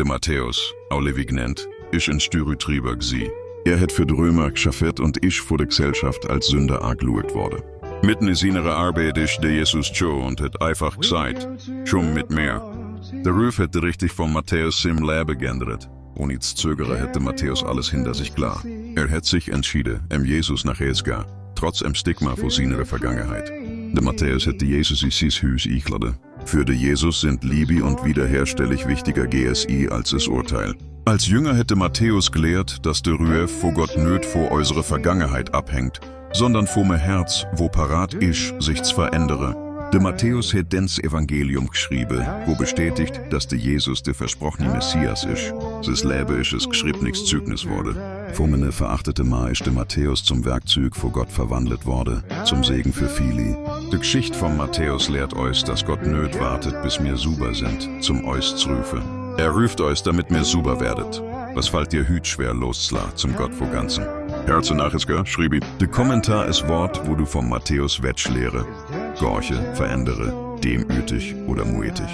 De Matthäus, Olivi genannt, ist ein Styrütrieber gsi. Het für die Römer geschafft und ich vor der Gesellschaft als Sünder angeschaut wurde. Mitten in seiner Arbeit ist der Jesus schon und hat einfach gesagt, schon mit mir. Der Ruf hätte richtig von Matthäus im Leben geändert. Ohne zu zögern hätte Matthäus alles hinter sich klar. Hat sich entschieden, Jesus nach zu gehen, trotz Stigma vor seiner Vergangenheit. Der Matthäus hätte Jesus in sein Haus eingeladen. Für den Jesus sind Liebe und Wiederherstellung wichtiger GSI als das Urteil. Als Jünger hätte Matthäus gelehrt, dass der Ruf vor Gott nicht vor unserer Vergangenheit abhängt, sondern vom Herz, wo parat ist, sich zu verändern. Der Matthäus hat das Evangelium geschrieben, wo bestätigt, dass der Jesus der versprochene Messias ist. Das Leben ist es geschriebenes Zeugnis wurde. Vom eine verachtete Mann ist der Matthäus zum Werkzeug vor Gott verwandelt worden, zum Segen für viele. Die Geschichte von Matthäus lehrt euch, dass Gott nicht wartet, bis wir sauber sind, zum euch zu rufen. Ruft euch, damit mir sauber werdet. Was fällt dir hüt schwer loszulassen zum Gott vor Ganzen? Herze Nachriska, schrieb ich. Der Kommentar ist Wort, wo du vom Matthäus Wetsch lehre. Gorche, verändere, demütig oder mutig.